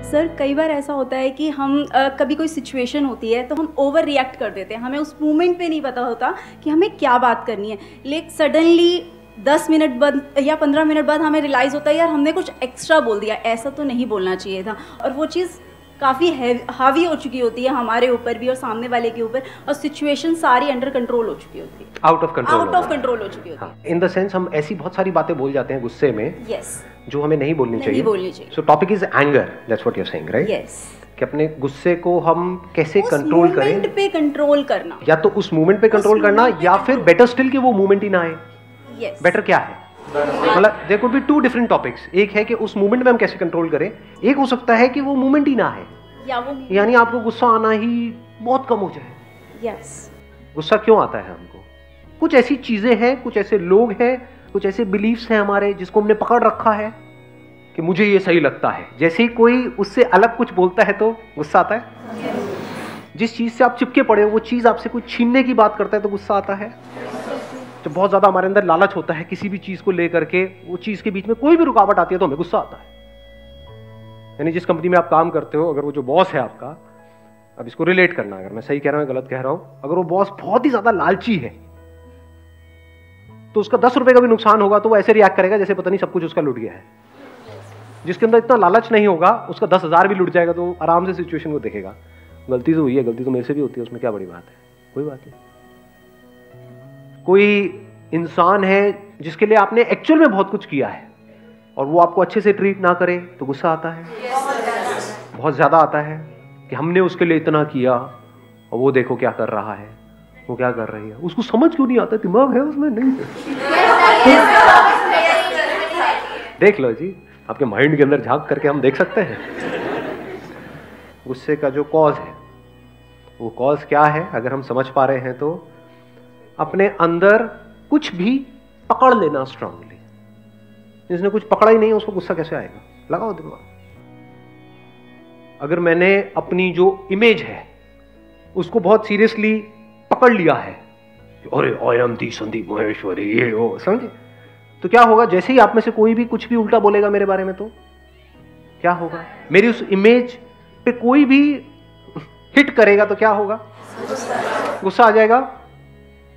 Sir कई बार ऐसा होता है कि हम कभी कोई सिचुएशन होती है तो हम ओवर रिएक्ट कर देते हैं, हमें उस मोमेंट पे नहीं पता होता कि हमें क्या बात करनी है, लेकिन सडनली 10 मिनट बाद या 15 मिनट बाद हमें रियलाइज़ होता है यार हमने कुछ एक्स्ट्रा बोल दिया, ऐसा तो नहीं बोलना चाहिए था। और वो चीज़ काफ़ी हावी हो चुकी होती है हमारे ऊपर भी और सामने वाले के ऊपर, और सिचुएशन सारी अंडर कंट्रोल हो चुकी होती है, आउट ऑफ कंट्रोल हो चुकी होती है। इन द सेंस हम ऐसी बहुत सारी बातें बोल जाते हैं गुस्से में, यस, जो हमें नहीं बोलनी चाहिए। So topic is anger, that's what you are saying, right? Yes, कि अपने गुस्से को हम कैसे कंट्रोल करें, मोमेंट पे कंट्रोल करना, या तो उस मोमेंट पे कंट्रोल करना, या फिर बेटर स्टिल कि वो मोमेंट ही ना आए। यस, बेटर क्या है, मतलब there could be two different topics. एक है कि उस मोमेंट में हम कैसे कंट्रोल करें, एक हो सकता है कि वो मोमेंट ही ना है, यानी आपको गुस्सा आना ही बहुत कम हो जाए। यस, गुस्सा क्यों आता है हमको? कुछ ऐसी चीजें हैं, कुछ ऐसे लोग हैं, कुछ ऐसे बिलीफ्स हैं हमारे जिसको हमने पकड़ रखा है कि मुझे ये सही लगता है। जैसे ही कोई उससे अलग कुछ बोलता है तो गुस्सा आता है। जिस चीज से आप चिपके पड़े हो वो चीज आपसे कुछ छीनने की बात करता है तो गुस्सा आता है। तो बहुत ज्यादा हमारे अंदर लालच होता है किसी भी चीज को लेकर के, वो चीज के बीच में कोई भी रुकावट आती है तो हमें गुस्सा आता है। यानी जिस कंपनी में आप काम करते हो, अगर वो जो बॉस है आपका, अब इसको रिलेट करना, अगर मैं सही कह रहा हूं गलत कह रहा हूं, अगर वो बॉस बहुत ही ज्यादा लालची है तो उसका 10 रुपए का भी नुकसान होगा तो वो ऐसे रिएक्ट करेगा जैसे पता नहीं सब कुछ उसका लुट गया है। जिसके अंदर इतना लालच नहीं होगा, उसका 10,000 भी लुट जाएगा तो आराम से सिचुएशन को देखेगा, गलती तो हुई है, गलती तो मेरे से भी होती है, उसमें क्या बड़ी बात है, कोई बात नहीं। कोई इंसान है जिसके लिए आपने एक्चुअल में बहुत कुछ किया है और वो आपको अच्छे से ट्रीट ना करे तो गुस्सा आता है, बहुत ज्यादा आता है कि हमने उसके लिए इतना किया और वो देखो क्या कर रहा है, वो क्या कर रही है, उसको समझ क्यों नहीं आता, दिमाग है उसमें नहीं है। देख लो जी, आपके माइंड के अंदर झांक करके हम देख सकते हैं गुस्से का जो कॉज है। वो कॉज क्या है अगर हम समझ पा रहे हैं तो अपने अंदर कुछ भी पकड़ लेना स्ट्रांगली। जिसने कुछ पकड़ा ही नहीं उसको गुस्सा कैसे आएगा, लगाओ दिमाग। अगर मैंने अपनी जो इमेज है उसको बहुत सीरियसली पकड़ लिया है, अरे I am the Sandeep Maheshwari, ये वो, समझे, तो क्या होगा, जैसे ही आप में से कोई भी कुछ भी उल्टा बोलेगा मेरे बारे में तो क्या होगा, मेरी उस इमेज पे कोई भी हिट करेगा तो क्या होगा, गुस्सा आ जाएगा।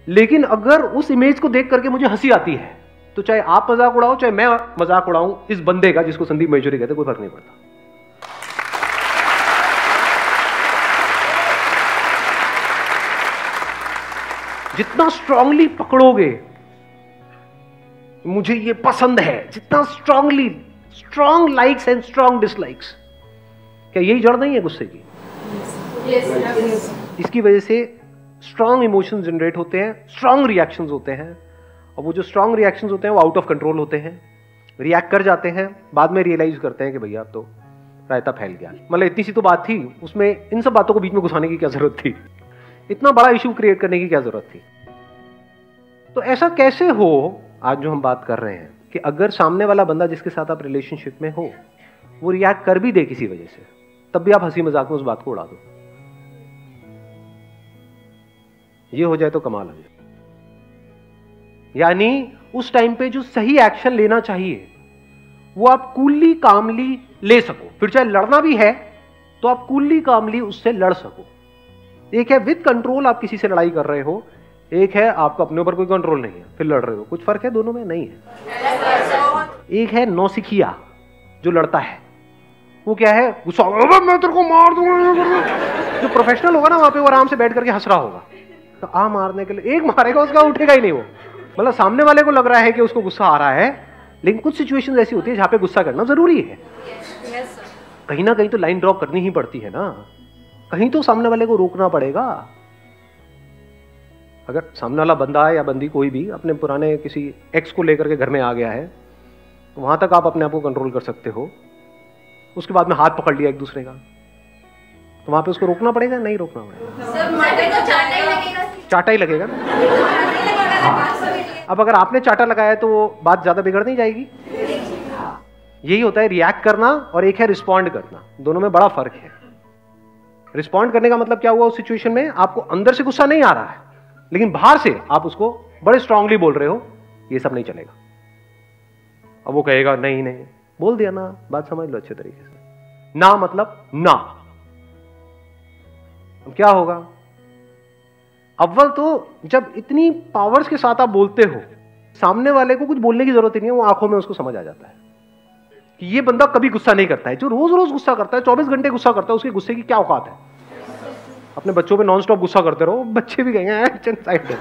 लेकिन अगर उस इमेज को देख करके मुझे हंसी आती है तो चाहे आप मजाक उड़ाओ चाहे मैं मजाक उड़ाऊं इस बंदे का जिसको संदीप महेश्वरी कहते, कोई फर्क नहीं पड़ता। जितना स्ट्रांगली पकड़ोगे मुझे ये पसंद है, जितना strongly, strong likes and strong dislikes, क्या यही जड़ नहीं है गुस्से की? इसकी वजह से स्ट्रांग इमोशंस जनरेट होते हैं, स्ट्रांग रिएक्शंस होते हैं, और वो जो स्ट्रांग रिएक्शंस होते हैं वो आउट ऑफ कंट्रोल होते हैं, रिएक्ट कर जाते हैं, बाद में रियलाइज करते हैं कि भैया अब तो रायता फैल गया। मतलब इतनी सी तो बात थी, उसमें इन सब बातों को बीच में घुसाने की क्या जरूरत थी, इतना बड़ा इशू क्रिएट करने की क्या जरूरत थी। तो ऐसा कैसे हो, आज जो हम बात कर रहे हैं कि अगर सामने वाला बंदा जिसके साथ आप रिलेशनशिप में हो वो रिएक्ट कर भी दे किसी वजह से, तब भी आप हंसी मजाक में उस बात को उड़ा दो, ये हो जाए तो कमाल हो जाए। यानी उस टाइम पे जो सही एक्शन लेना चाहिए वो आप कूलली कामली ले सको, फिर चाहे लड़ना भी है तो आप कूलली कामली उससे लड़ सको। एक है विद कंट्रोल आप किसी से लड़ाई कर रहे हो, एक है आपका अपने ऊपर कोई कंट्रोल नहीं है फिर लड़ रहे हो, कुछ फर्क है दोनों में? नहीं है। एक है नौसिखिया जो लड़ता है, वो क्या है, गुस्सा, मैं तेरे को मार दूंगा। जो प्रोफेशनल होगा ना वहां पे वो आराम से बैठ करके हंस रहा होगा, तो आ मारने के लिए एक मारेगा उसका उठेगा ही नहीं वो, मतलब सामने वाले को लग रहा है कि उसको गुस्सा आ रहा है, लेकिन कुछ सिचुएशंस ऐसी होती है जहां पे गुस्सा करना जरूरी है। कहीं ना कहीं तो लाइन ड्रॉ करनी ही पड़ती है ना, कहीं तो सामने वाले को रोकना पड़ेगा। अगर सामने वाला बंदा है या बंदी कोई भी अपने पुराने किसी एक्स को लेकर के घर में आ गया है तो वहां तक आप अपने आप को कंट्रोल कर सकते हो, उसके बाद में हाथ पकड़ लिया एक दूसरे का तो वहां पे उसको रोकना पड़ेगा, नहीं रोकना पड़ेगा, चाटा ही लगेगा ना। अब अगर आपने चाटा लगाया तो वो बात ज्यादा बिगड़ नहीं जाएगी। यही होता है रिएक्ट करना और एक है रिस्पॉन्ड करना, दोनों में बड़ा फर्क है। रिस्पॉन्ड करने का मतलब क्या हुआ, उस सिचुएशन में आपको अंदर से गुस्सा नहीं आ रहा है लेकिन बाहर से आप उसको बड़े स्ट्रांगली बोल रहे हो, ये सब नहीं चलेगा। अब वो कहेगा नहीं नहीं, बोल दिया ना, बात समझ लो अच्छे तरीके से, ना मतलब ना। अब क्या होगा? अव्वल तो जब इतनी पावर्स के साथ आप बोलते हो, सामने वाले को कुछ बोलने की जरूरत ही नहीं है, वो आंखों में उसको समझ आ जाता है कि ये बंदा कभी गुस्सा नहीं करता है। जो रोज रोज गुस्सा करता है, 24 घंटे गुस्सा करता है, उसके गुस्से की क्या औकात है? अपने बच्चों पे नॉन स्टॉप गुस्सा करते रहो, बच्चे भी कहेंगे साइड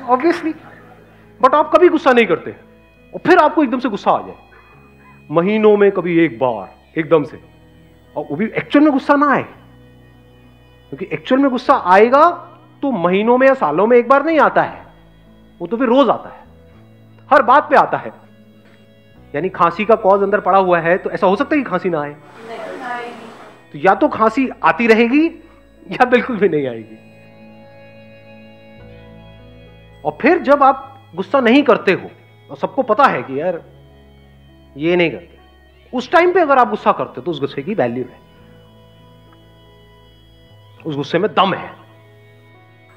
ऑब्वियसली। बट आप कभी गुस्सा नहीं करते, और फिर आपको एकदम से गुस्सा आ जाए, महीनों में कभी एक बार एकदम से, और वो भी एक्चुअल में गुस्सा ना आए, क्योंकि एक्चुअल में गुस्सा आएगा तो महीनों में या सालों में एक बार नहीं आता है, वो तो फिर रोज आता है, हर बात पे आता है। यानी खांसी का कॉज अंदर पड़ा हुआ है, तो ऐसा हो सकता है कि खांसी ना आए? तो या तो खांसी आती रहेगी या बिल्कुल भी नहीं आएगी। और फिर जब आप गुस्सा नहीं करते हो और सबको पता है कि यार ये नहीं करते, उस टाइम पे अगर आप गुस्सा करते हो तो उस गुस्से की वैल्यू है, उस गुस्से में दम है।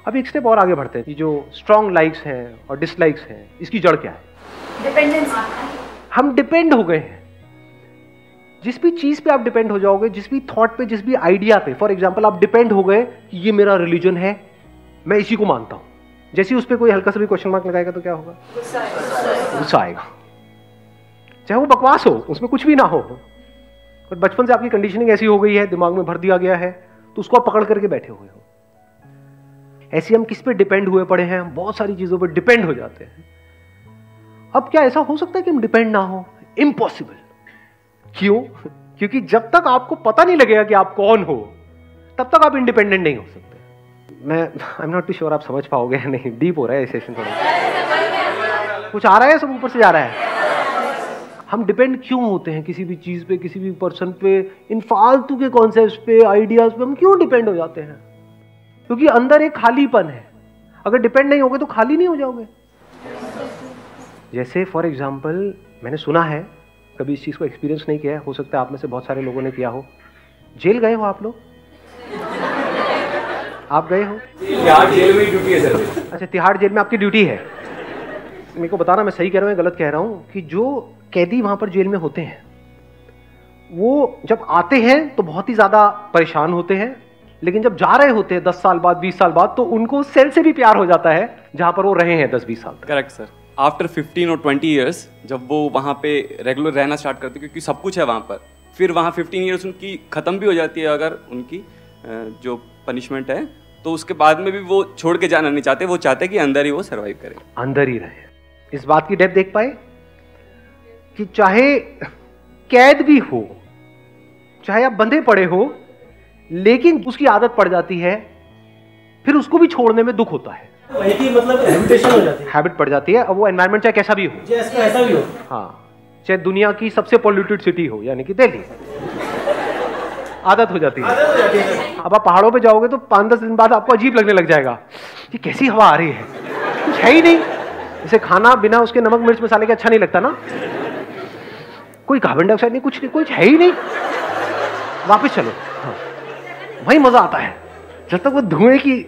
अब एक स्टेप और आगे बढ़ते हैं कि जो स्ट्रॉन्ग लाइक्स हैं और डिसलाइक्स हैं, इसकी जड़ क्या है? डिपेंडेंसी। हम डिपेंड हो गए हैं। जिस भी चीज पे आप डिपेंड हो जाओगे, जिस भी थॉट पे, जिस भी आइडिया पे, फॉर एग्जांपल आप डिपेंड हो गए कि ये मेरा रिलीजन है, मैं इसी को मानता हूं, जैसे उस पर कोई हल्का सा भी क्वेश्चन मार्क लगाएगा तो क्या होगा? गुस्सा आएगा। चाहे वो बकवास हो, उसमें कुछ भी ना हो, पर बचपन से आपकी कंडीशनिंग ऐसी हो गई है, दिमाग में भर दिया गया है, तो उसको आप पकड़ करके बैठे हुए हो। ऐसे हम किस पे डिपेंड हुए पड़े हैं? हम बहुत सारी चीजों पर डिपेंड हो जाते हैं। अब क्या ऐसा हो सकता है कि हम डिपेंड ना हो? इम्पॉसिबल। क्यों? क्योंकि जब तक आपको पता नहीं लगेगा कि आप कौन हो, तब तक आप इंडिपेंडेंट नहीं हो सकते। मैं I am not too sure आप समझ पाओगे या नहीं, डीप हो रहा है सेशन थोड़ा। कुछ आ रहा है, सब ऊपर से जा रहा है। हम डिपेंड क्यों होते हैं किसी भी चीज पे, किसी भी पर्सन पे, इन फालतू के कॉन्सेप्ट्स पे, आइडियाज पे हम क्यों डिपेंड हो जाते हैं? क्योंकि अंदर एक खालीपन है। अगर डिपेंड नहीं होगे तो खाली नहीं हो जाओगे। जैसे फॉर एग्जाम्पल, मैंने सुना है, कभी इस चीज को एक्सपीरियंस नहीं किया है, हो सकता है आप में से बहुत सारे लोगों ने किया हो। जेल गए हो आप लोग? आप गए हो? तिहाड़ जेल में ड्यूटी है सर। अच्छा, तिहाड़ जेल में आपकी ड्यूटी है। मेरे को बताना मैं सही कह रहा हूँ या गलत कह रहा हूँ, कि जो कैदी वहां पर जेल में होते हैं, वो जब आते हैं तो बहुत ही ज्यादा परेशान होते हैं, लेकिन जब जा रहे होते हैं 10 साल बाद, 20 साल बाद, तो उनको सेल से भी प्यार हो जाता है जहां पर वो रहे हैं 10-20 साल। Correct sir. आफ्टर 15 और 20 ईयर्स जब वो वहाँ पे रेगुलर रहना स्टार्ट करते हैं, क्योंकि सब कुछ है वहाँ पर, फिर वहाँ 15 ईयर्स उनकी ख़त्म भी हो जाती है अगर उनकी जो पनिशमेंट है, तो उसके बाद में भी वो छोड़ के जाना नहीं चाहते, वो चाहते कि अंदर ही वो सर्वाइव करें, अंदर ही रहे। इस बात की डेप्थ देख पाए कि चाहे कैद भी हो, चाहे आप बंधे पड़े हो, लेकिन उसकी आदत पड़ जाती है, फिर उसको भी छोड़ने में दुख होता है। वही की मतलब हैबिटेशन हो जाती है, हैबिट पड़ जाती है। अब वो एनवायरनमेंट चाहे कैसा भी हो, ऐसा भी हो, हाँ, चाहे दुनिया की सबसे पॉल्यूटेड सिटी हो, यानी कि दिल्ली, आदत हो जाती है। अब आप पहाड़ों पे जाओगे तो 5-10 दिन बाद आपको अजीब लगने लग जाएगा कि कैसी हवा आ रही है, कुछ है ही नहीं। जैसे खाना बिना उसके नमक मिर्च मसाले के अच्छा नहीं लगता ना, कोई कार्बन डाइऑक्साइड नहीं, कुछ है ही नहीं। वापस चलो, हाँ, वही मजा आता है जब तक वो धुएं की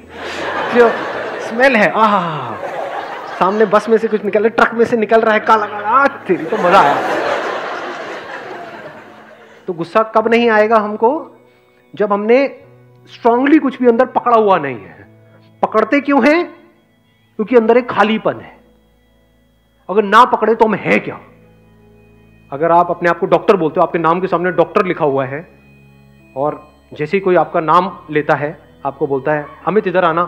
जो स्मेल है, आह, सामने बस में से कुछ निकल रहा है, ट्रक में से निकल रहा है, काला काला, तेरी तो मजा आया। तो गुस्सा कब नहीं आएगा हमको? जब हमने स्ट्रांगली कुछ भी अंदर पकड़ा हुआ नहीं है। पकड़ते क्यों हैं? क्योंकि अंदर एक खालीपन है। अगर ना पकड़े तो हम है क्या? अगर आप अपने आप को डॉक्टर बोलते हो, आपके नाम के सामने डॉक्टर लिखा हुआ है, और जैसे ही कोई आपका नाम लेता है, आपको बोलता है अमित इधर आना,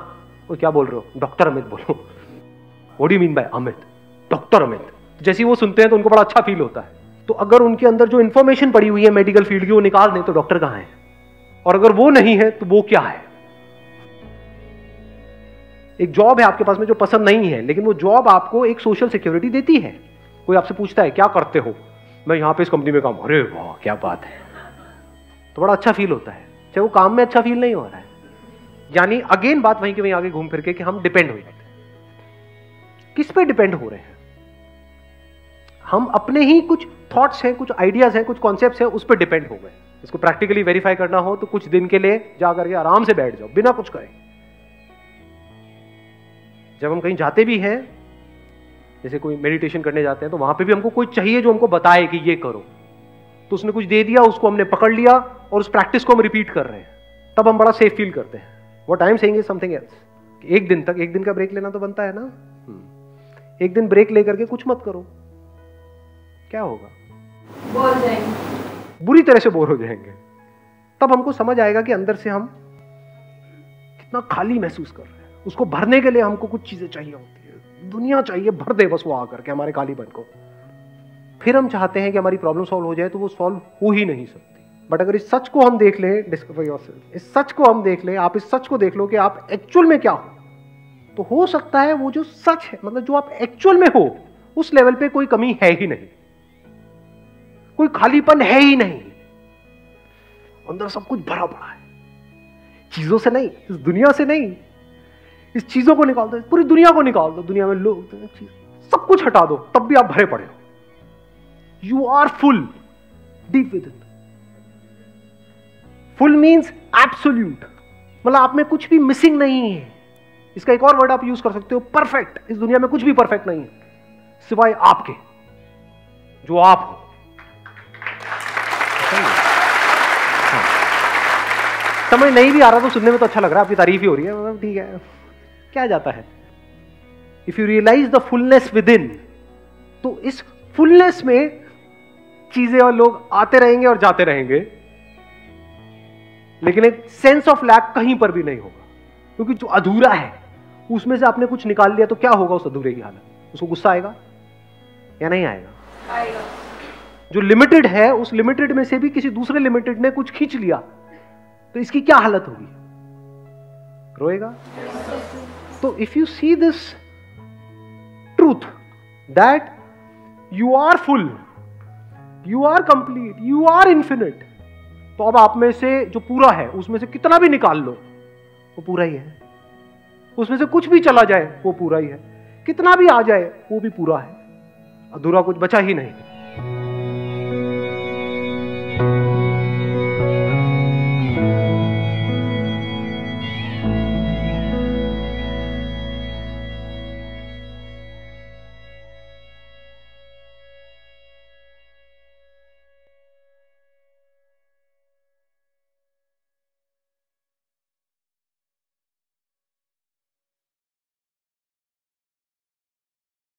वो क्या बोल रहे हो? डॉक्टर अमित बोलो। What do you mean by Amit? Doctor Amit. जैसे ही वो सुनते हैं तो उनको बड़ा अच्छा फील होता है। तो अगर उनके अंदर जो इंफॉर्मेशन पड़ी हुई है मेडिकल फील्ड की, वो निकाल दें तो डॉक्टर कहां है? और अगर वो नहीं है तो वो क्या है? एक जॉब है आपके पास में जो पसंद नहीं है, लेकिन वो जॉब आपको एक सोशल सिक्योरिटी देती है। कोई आपसे पूछता है क्या करते हो? मैं यहां पे इस कंपनी में काम। अरे वाह क्या बात है, तो बड़ा अच्छा फील होता है, चाहे वो काम में अच्छा फील नहीं हो रहा है। यानी अगेन बात वहीं के वहीं आगे घूम फिर के कि हम डिपेंड हो जाते हैं। किस पे डिपेंड हो रहे हैं? हम अपने ही कुछ थॉट्स हैं, कुछ आइडियाज हैं, कुछ कॉन्सेप्ट्स हैं, उस पर डिपेंड हो गए। इसको प्रैक्टिकली वेरीफाई करना हो तो कुछ दिन के लिए जा करके आराम से बैठ जाओ, बिना कुछ करे। जब हम कहीं जाते भी हैं, जैसे कोई मेडिटेशन करने जाते हैं, तो वहां पे भी हमको कोई चाहिए जो हमको बताए कि ये करो। तो उसने कुछ दे दिया, उसको हमने पकड़ लिया और उस प्रैक्टिस को हम रिपीट कर रहे हैं, तब हम बड़ा सेफ फील करते हैं। What I am saying is something else. एक दिन तक, एक दिन का ब्रेक लेना तो बनता है ना। एक दिन ब्रेक लेकर के कुछ मत करो, क्या होगा? बोर हो जाएंगे, बुरी तरह से बोर हो जाएंगे। तब हमको समझ आएगा कि अंदर से हम कितना खाली महसूस कर रहे हैं। उसको भरने के लिए हमको कुछ चीजें चाहिए होती है, दुनिया चाहिए, भर दे बस वो आकर के हमारे खालीपन को। फिर हम चाहते हैं कि हमारी प्रॉब्लम सॉल्व हो जाए, तो वो सॉल्व हो ही नहीं सकती। बट अगर इस सच को हम देख लें, डिस्कवर योरसेल्फ, इस सच को हम देख लें, आप इस सच को देख लो कि आप एक्चुअल में क्या हो, तो हो सकता है वो जो सच है, मतलब जो आप एक्चुअल में हो, उस लेवल पे कोई कमी है ही नहीं, कोई खालीपन है ही नहीं, अंदर सब कुछ भरा पड़ा है। चीजों से नहीं, इस दुनिया से नहीं, इस चीजों को निकाल दो, पूरी दुनिया को निकाल दो, दुनिया में लोग, सब कुछ हटा दो, तब भी आप भरे पड़े हो। You are full deep within. Full means absolute, मतलब आप में कुछ भी मिसिंग नहीं है। इसका एक और वर्ड आप यूज कर सकते हो, परफेक्ट। इस दुनिया में कुछ भी परफेक्ट नहीं है सिवाय आपके, जो आप हो। समझ नहीं भी आ रहा तो सुनने में तो अच्छा लग रहा है, आपकी तारीफ ही हो रही है, मतलब ठीक है, क्या जाता है। If you realise the fullness within, तो इस फुलनेस में चीजें और लोग आते रहेंगे और जाते रहेंगे, लेकिन एक सेंस ऑफ लैक कहीं पर भी नहीं होगा, क्योंकि जो अधूरा है उसमें से आपने कुछ निकाल लिया, तो क्या होगा उस अधूरे की हालत? उसको गुस्सा आएगा या नहीं आएगा? आएगा। जो लिमिटेड है, उस लिमिटेड में से भी किसी दूसरे लिमिटेड ने कुछ खींच लिया, तो इसकी क्या हालत होगी? रोएगा। तो if you see this truth that you are full, you are complete, you are infinite, तो अब आप में से जो पूरा है, उसमें से कितना भी निकाल लो वो पूरा ही है। उसमें से कुछ भी चला जाए वो पूरा ही है, कितना भी आ जाए वो भी पूरा है, अधूरा कुछ बचा ही नहीं।